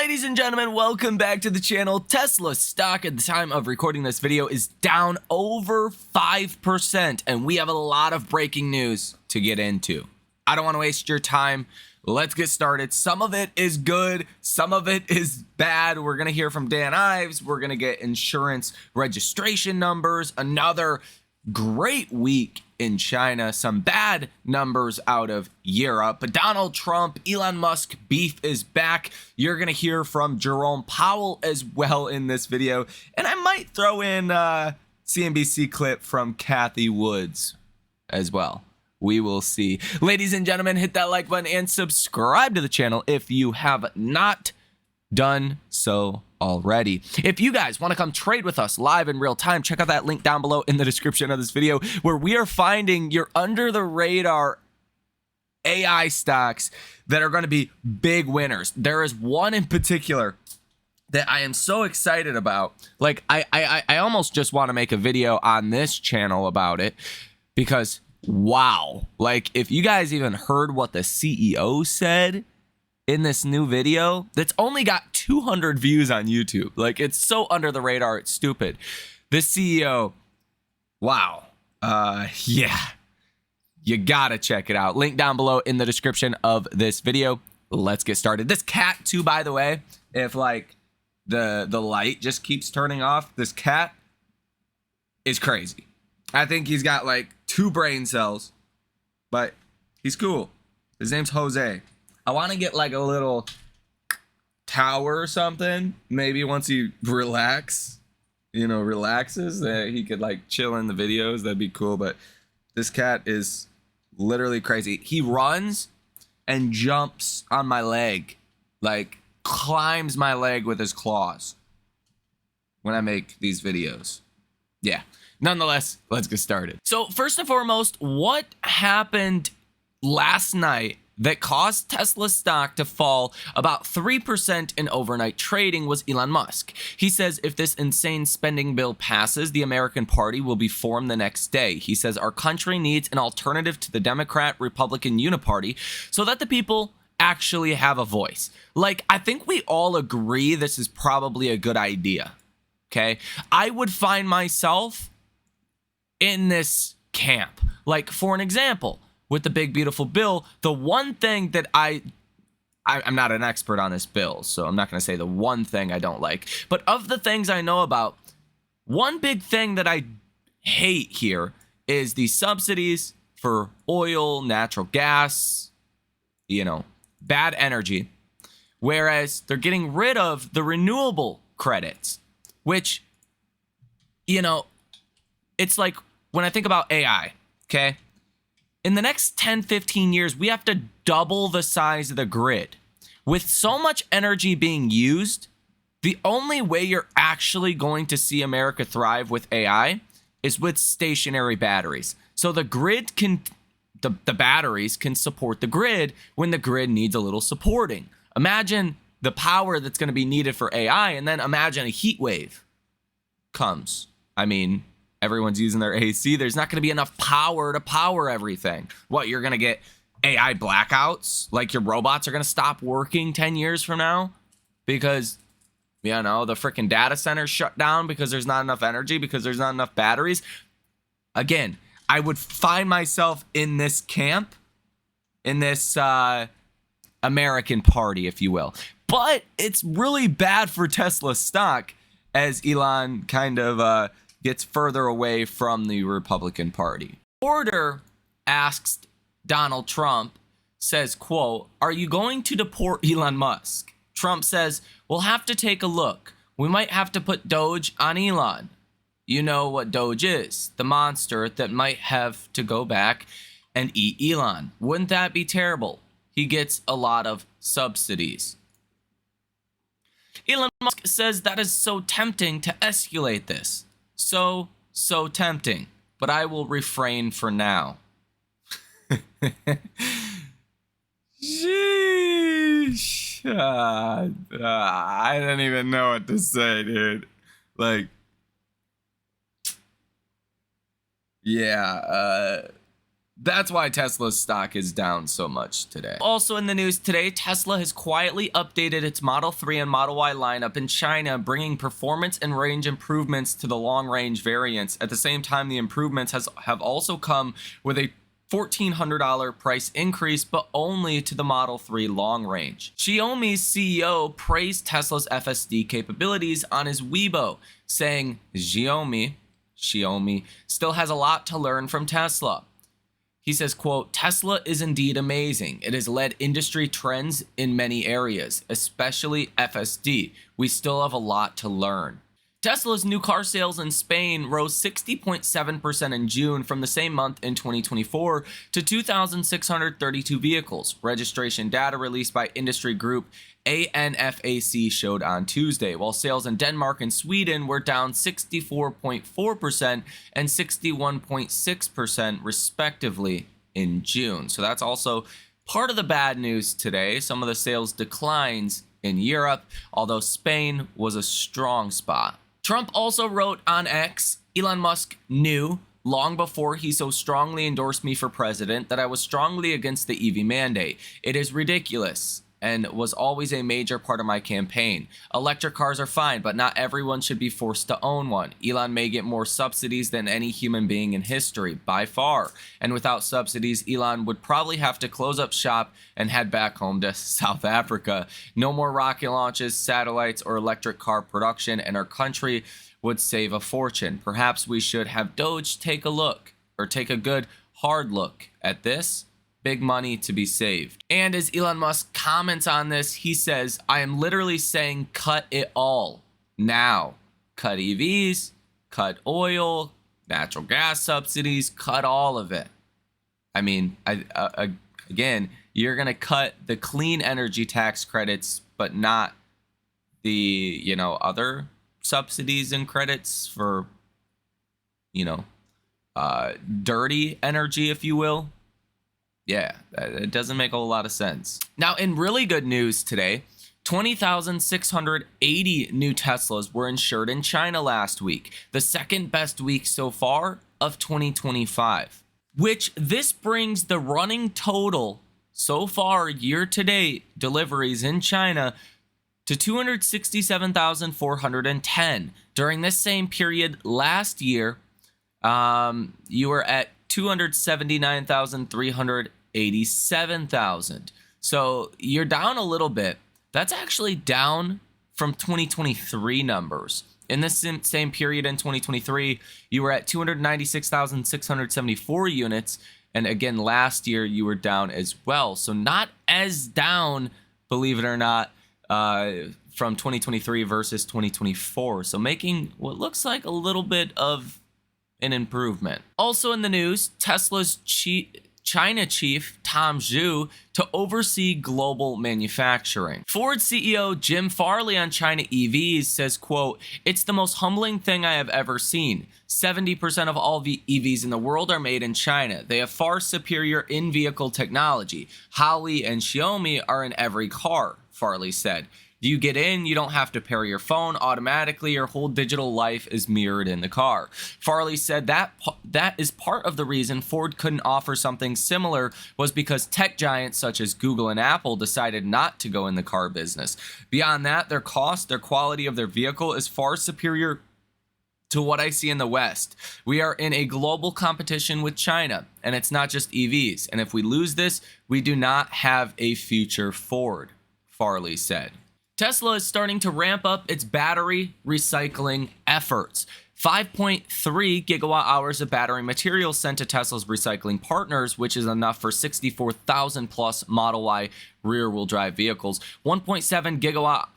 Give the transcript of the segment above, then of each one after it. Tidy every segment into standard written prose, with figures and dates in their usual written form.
Ladies and gentlemen, welcome back to the channel. Tesla stock at the time of recording this video is down over 5%, and we have a lot of breaking news to get into. I don't want to waste your time. Let's get started. Some of it is good, some of it is bad. We're going to hear from Dan Ives. We're going to get insurance registration numbers, another great week in China, some bad numbers out of Europe. But Donald Trump, Elon Musk beef is back. You're going to hear from Jerome Powell as well in this video. And I might throw in a CNBC clip from Kathy Woods as well. We will see. Ladies and gentlemen, hit that like button and subscribe to the channel if you have not done so already. If you guys want to come trade with us live in real time, check out that link down below in the description of this video where we are finding your under the radar AI stocks that are going to be big winners. There is one in particular that I am so excited about. Like I almost just want to make a video on this channel about it because wow, like if you guys even heard what the CEO said in this new video that's only got 200 views on YouTube. Like, it's so under the radar, it's stupid. This CEO, wow. Yeah, you gotta check it out. Link down below in the description of this video. Let's get started. This cat too, by the way, if like the light just keeps turning off, this cat is crazy. I think he's got like 2 brain cells, but he's cool. His name's Jose. I want to get like a little tower or something. Maybe once he relaxes, that he could like chill in the videos. That'd be cool. But this cat is literally crazy. He runs and jumps on my leg, like climbs my leg with his claws when I make these videos. Yeah. Nonetheless, let's get started. So first and foremost, what happened last night that caused Tesla stock to fall about 3% in overnight trading was Elon Musk. He says if this insane spending bill passes, the American Party will be formed the next day. He says our country needs an alternative to the Democrat-Republican uniparty so that the people actually have a voice. Like, I think we all agree this is probably a good idea, okay? I would find myself in this camp. Like, for an example, with the big beautiful bill, the one thing that I'm not an expert on this bill, so I'm not going to say the one thing I don't like, but of the things I know about, one big thing that I hate here is the subsidies for oil, natural gas, bad energy, whereas they're getting rid of the renewable credits, which, it's like when I think about AI, okay? In the next 10, 15 years, we have to double the size of the grid. With so much energy being used, the only way you're actually going to see America thrive with AI is with stationary batteries. So the grid the batteries can support the grid when the grid needs a little supporting. Imagine the power that's going to be needed for AI, and then imagine a heat wave comes. I mean, everyone's using their AC. There's not going to be enough power to power everything. What, you're going to get AI blackouts? Like your robots are going to stop working 10 years from now? Because, the freaking data centers shut down because there's not enough energy, because there's not enough batteries? Again, I would find myself in this camp, in this American Party, if you will. But it's really bad for Tesla stock as Elon kind of gets further away from the Republican Party. Reporter asks Donald Trump, says, quote, "Are you going to deport Elon Musk?" Trump says, "We'll have to take a look. We might have to put Doge on Elon. You know what Doge is, the monster that might have to go back and eat Elon. Wouldn't that be terrible? He gets a lot of subsidies." Elon Musk says that is so tempting to escalate this. So tempting, but I will refrain for now. Sheesh. I don't even know what to say, dude. Like, yeah, That's why Tesla's stock is down so much today. Also in the news today, Tesla has quietly updated its Model 3 and Model Y lineup in China, bringing performance and range improvements to the long-range variants. At the same time, the improvements have also come with a $1,400 price increase, but only to the Model 3 long range. Xiaomi's CEO praised Tesla's FSD capabilities on his Weibo, saying Xiaomi still has a lot to learn from Tesla. He says, quote, Tesla is indeed amazing. It has led industry trends in many areas, especially FSD. We still have a lot to learn. Tesla's new car sales in Spain rose 60.7% in June from the same month in 2024 to 2,632 vehicles. Registration data released by industry group ANFAC showed on Tuesday, while sales in Denmark and Sweden were down 64.4% and 61.6% respectively in June. So that's also part of the bad news today. Some of the sales declines in Europe, although Spain was a strong spot. Trump also wrote on X, Elon Musk knew long before he so strongly endorsed me for president that I was strongly against the EV mandate. It is ridiculous and was always a major part of my campaign. Electric cars are fine, but not everyone should be forced to own one. Elon may get more subsidies than any human being in history, by far. And without subsidies, Elon would probably have to close up shop and head back home to South Africa. No more rocket launches, satellites, or electric car production, and our country would save a fortune. Perhaps we should have Doge take a good hard look at this. Big money to be saved. And as Elon Musk comments on this, he says, I am literally saying cut it all now. Cut EVs, cut oil, natural gas subsidies, cut all of it. I mean, again, you're going to cut the clean energy tax credits, but not the, other subsidies and credits for, dirty energy, if you will. Yeah, it doesn't make a whole lot of sense. Now, in really good news today, 20,680 new Teslas were insured in China last week, the second best week so far of 2025, which this brings the running total so far year-to-date deliveries in China to 267,410. During this same period last year, you were at 279,387,000. So you're down a little bit. That's actually down from 2023 numbers. In this same period in 2023, you were at 296,674 units. And again, last year you were down as well. So not as down, believe it or not, from 2023 versus 2024. So making what looks like a little bit of an improvement. Also in the news, Tesla's China chief, Tom Zhu, to oversee global manufacturing. Ford CEO Jim Farley on China EVs says, quote, it's the most humbling thing I have ever seen. 70% of all EVs in the world are made in China. They have far superior in-vehicle technology. Huawei and Xiaomi are in every car, Farley said. You get in, you don't have to pair your phone automatically. Your whole digital life is mirrored in the car. Farley said that is part of the reason Ford couldn't offer something similar was because tech giants such as Google and Apple decided not to go in the car business. Beyond that, their cost, their quality of their vehicle is far superior to what I see in the West. We are in a global competition with China, and it's not just EVs. And if we lose this, we do not have a future forward, Farley said. Tesla is starting to ramp up its battery recycling efforts. 5.3 gigawatt hours of battery materials sent to Tesla's recycling partners, which is enough for 64,000 plus Model Y rear-wheel drive vehicles. 1.7 gigawatt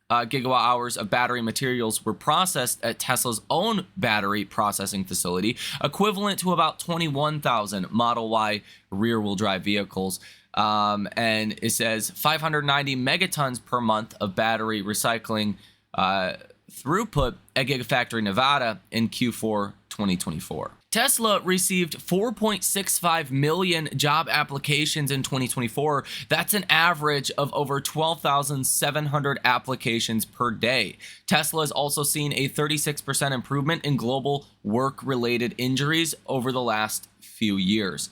hours of battery materials were processed at Tesla's own battery processing facility, equivalent to about 21,000 Model Y rear-wheel drive vehicles. And it says 590 megatons per month of battery recycling throughput at Gigafactory Nevada in Q4 2024. Tesla received 4.65 million job applications in 2024. That's an average of over 12,700 applications per day. Tesla has also seen a 36% improvement in global work-related injuries over the last few years.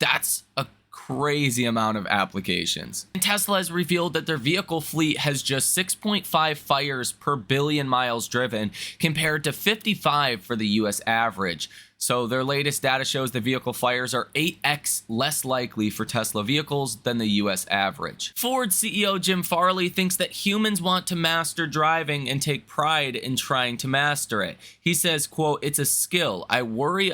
That's a crazy amount of applications. And Tesla has revealed that their vehicle fleet has just 6.5 fires per billion miles driven compared to 55 for the US average. So their latest data shows the vehicle fires are 8x less likely for Tesla vehicles than the US average. Ford CEO Jim Farley thinks that humans want to master driving and take pride in trying to master it. He says, quote, "It's a skill. I worry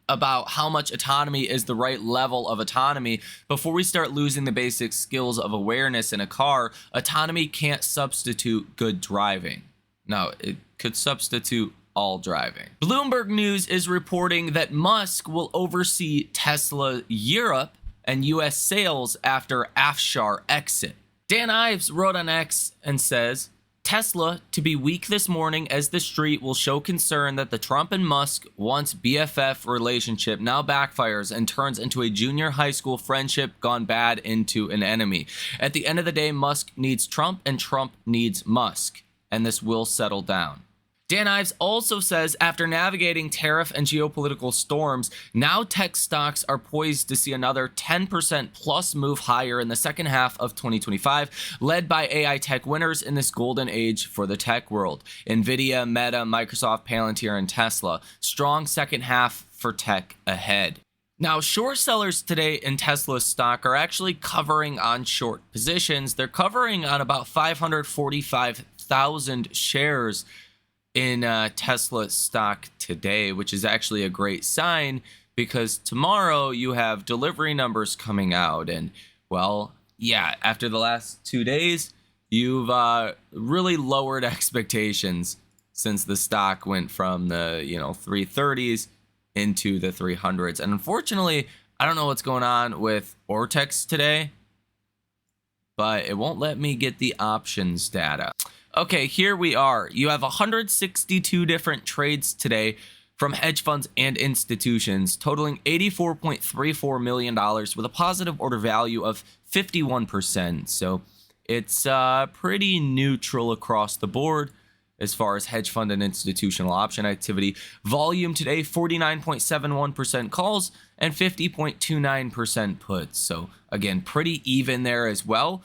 about how much autonomy is the right level of autonomy before we start losing the basic skills of awareness in a car. Autonomy can't substitute good driving." No, it could substitute all driving. Bloomberg News is reporting that Musk will oversee Tesla Europe and US sales after Afshar exit. Dan Ives wrote on X and says, "Tesla to be weak this morning as the street will show concern that the Trump and Musk once BFF relationship now backfires and turns into a junior high school friendship gone bad into an enemy. At the end of the day, Musk needs Trump and Trump needs Musk, and this will settle down." Dan Ives also says after navigating tariff and geopolitical storms, now tech stocks are poised to see another 10% plus move higher in the second half of 2025, led by AI tech winners in this golden age for the tech world. Nvidia, Meta, Microsoft, Palantir, and Tesla. Strong second half for tech ahead. Now, short sellers today in Tesla stock are actually covering on short positions. They're covering on about 545,000 shares in Tesla stock today, which is actually a great sign because tomorrow you have delivery numbers coming out. And well, yeah, after the last 2 days, you've really lowered expectations since the stock went from the 330s into the 300s. And unfortunately, I don't know what's going on with Ortex today, but it won't let me get the options data. Okay, here we are. You have 162 different trades today from hedge funds and institutions, totaling $84.34 million with a positive order value of 51%. So it's pretty neutral across the board as far as hedge fund and institutional option activity. Volume today, 49.71% calls and 50.29% puts. So again, pretty even there as well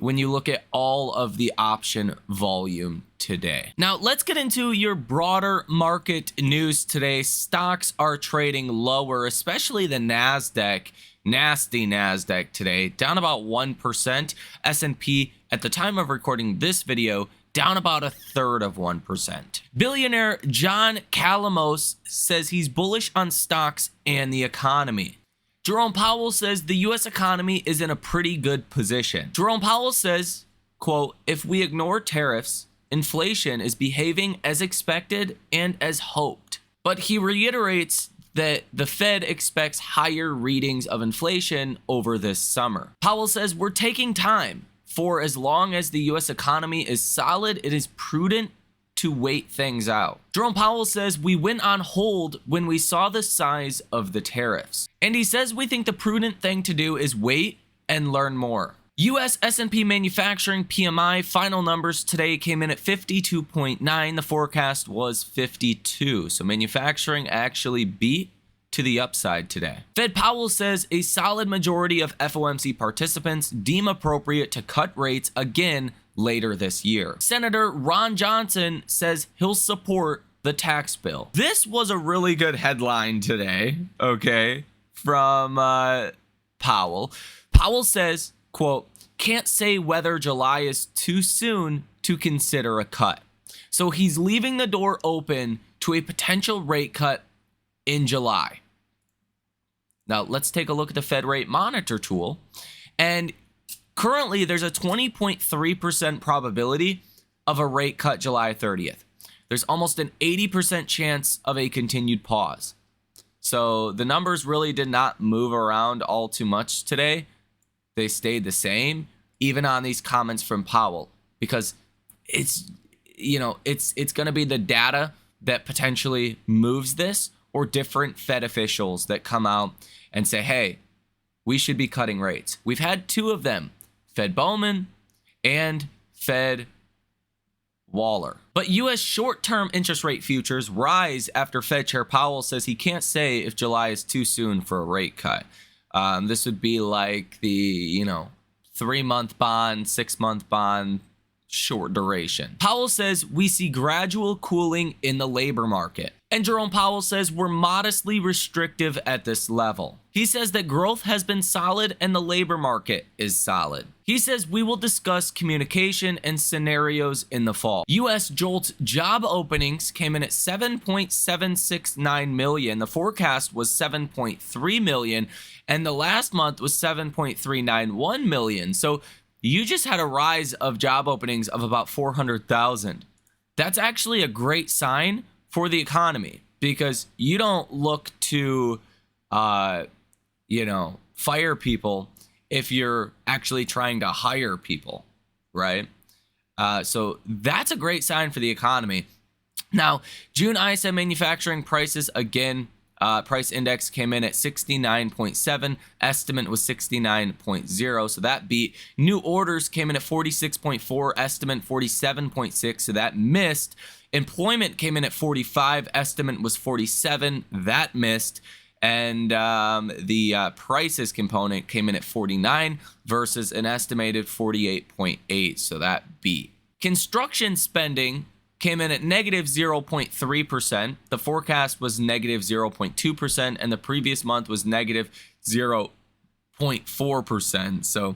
when you look at all of the option volume today. Now, let's get into your broader market news today. Stocks are trading lower, especially the NASDAQ. Nasty NASDAQ today, down about 1%. S&P, at the time of recording this video, down about 1/3%. Billionaire John Calamos says he's bullish on stocks and the economy. Jerome Powell says the U.S. economy is in a pretty good position. Jerome Powell says, quote, "If we ignore tariffs, inflation is behaving as expected and as hoped." But he reiterates that the Fed expects higher readings of inflation over this summer. Powell says we're taking time. For as long as the U.S. economy is solid, it is prudent to wait things out. Jerome Powell says we went on hold when we saw the size of the tariffs. And he says we think the prudent thing to do is wait and learn more. U.S. S&P manufacturing PMI final numbers today came in at 52.9. The forecast was 52. So manufacturing actually beat to the upside today. Fed Powell says a solid majority of FOMC participants deem appropriate to cut rates again later this year. Senator Ron Johnson says he'll support the tax bill. This was a really good headline today, okay, from Powell. Powell says, quote, "Can't say whether July is too soon to consider a cut." So he's leaving the door open to a potential rate cut in July. Now, let's take a look at the Fed Rate Monitor tool. And currently, there's a 20.3% probability of a rate cut July 30th. There's almost an 80% chance of a continued pause. So the numbers really did not move around all too much today. They stayed the same, even on these comments from Powell, because it's going to be the data that potentially moves this, or different Fed officials that come out and say, hey, we should be cutting rates. We've had two of them, Fed Bowman and Fed Waller. But U.S. short-term interest rate futures rise after Fed Chair Powell says he can't say if July is too soon for a rate cut. This would be like the, 3-month bond, 6-month bond, short duration. Powell says we see gradual cooling in the labor market. And Jerome Powell says we're modestly restrictive at this level. He says that growth has been solid and the labor market is solid. He says we will discuss communication and scenarios in the fall. U.S. JOLTS job openings came in at 7.769 million. The forecast was 7.3 million, and the last month was 7.391 million. So you just had a rise of job openings of about 400,000. That's actually a great sign for the economy, because you don't look to, fire people if you're actually trying to hire people, right? So that's a great sign for the economy. Now, June ISM manufacturing prices, again, price index came in at 69.7. Estimate was 69.0. So that beat. New orders came in at 46.4. Estimate 47.6. So that missed. Employment came in at 45. Estimate was 47. That missed. And the prices component came in at 49 versus an estimated 48.8. So that beat. Construction spending came in at negative 0.3%. The forecast was negative 0.2%, and the previous month was negative 0.4%. So,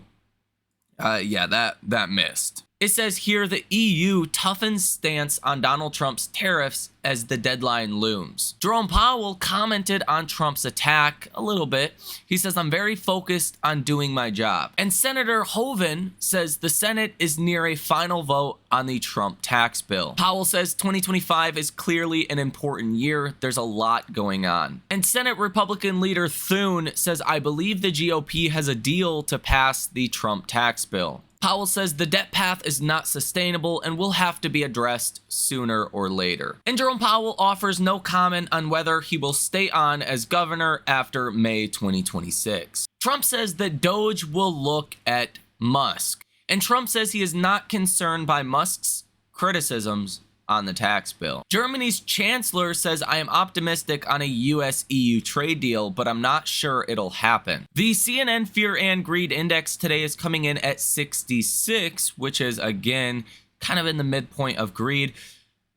that missed. It says here the EU toughens stance on Donald Trump's tariffs as the deadline looms. Jerome Powell commented on Trump's attack a little bit. He says, I'm very focused on doing my job. And Senator Hoeven says the Senate is near a final vote on the Trump tax bill. Powell says 2025 is clearly an important year. There's a lot going on. And Senate Republican leader Thune says, I believe the GOP has a deal to pass the Trump tax bill. Powell says the debt path is not sustainable and will have to be addressed sooner or later. And Jerome Powell offers no comment on whether he will stay on as governor after May 2026. Trump says that Doge will look at Musk. And Trump says he is not concerned by Musk's criticisms on the tax bill. Germany's chancellor says, I am optimistic on a US-EU trade deal, but I'm not sure it'll happen. The CNN Fear and Greed Index today is coming in at 66, which is, again, kind of in the midpoint of greed.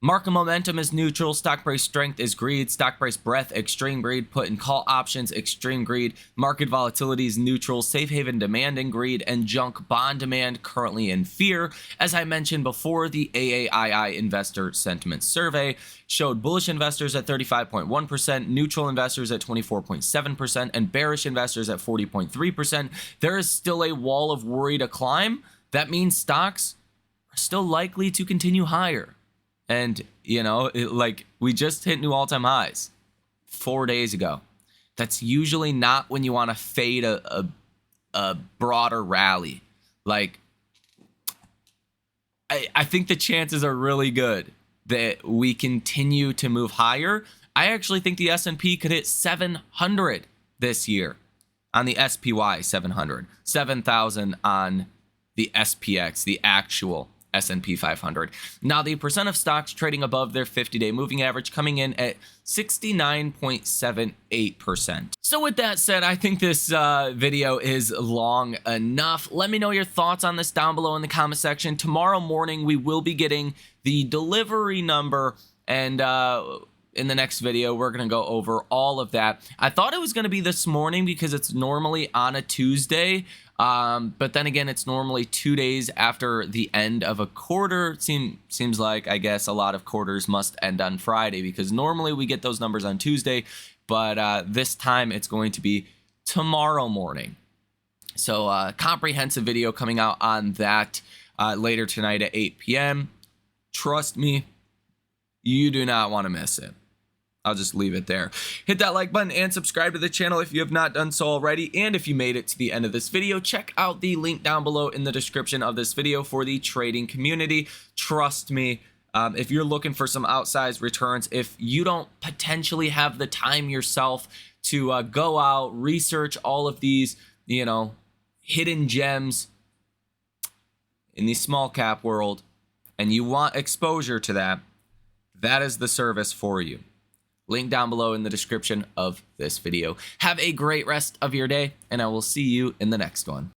Market momentum is neutral. Stock price strength is greed. Stock price breadth, extreme greed. Put and call options, extreme greed. Market volatility is neutral. Safe haven demand in greed. And junk bond demand currently in fear. As I mentioned before, the AAII Investor Sentiment Survey showed bullish investors at 35.1%, neutral investors at 24.7%, and bearish investors at 40.3%. There is still a wall of worry to climb. That means stocks are still likely to continue higher. And, we just hit new all-time highs 4 days ago. That's usually not when you want to fade a broader rally. I think the chances are really good that we continue to move higher. I actually think the S&P could hit 700 this year on the SPY 700, 7,000 on the SPX, the actual S&P 500. Now, the percent of stocks trading above their 50-day moving average coming in at 69.78%. So with that said, I think this video is long enough. Let me know your thoughts on this down below in the comment section. Tomorrow morning, we will be getting the delivery number, and in the next video, we're going to go over all of that. I thought it was going to be this morning because it's normally on a Tuesday. But then again, it's normally 2 days after the end of a quarter. Seems like, I guess, a lot of quarters must end on Friday because normally we get those numbers on Tuesday, but this time it's going to be tomorrow morning. So comprehensive video coming out on that later tonight at 8 p.m. Trust me, you do not want to miss it. I'll just leave it there. Hit that like button and subscribe to the channel if you have not done so already. And if you made it to the end of this video, check out the link down below in the description of this video for the trading community. Trust me, if you're looking for some outsized returns, if you don't potentially have the time yourself to go out, research all of these, hidden gems in the small cap world, and you want exposure to that, that is the service for you. Link down below in the description of this video. Have a great rest of your day, and I will see you in the next one.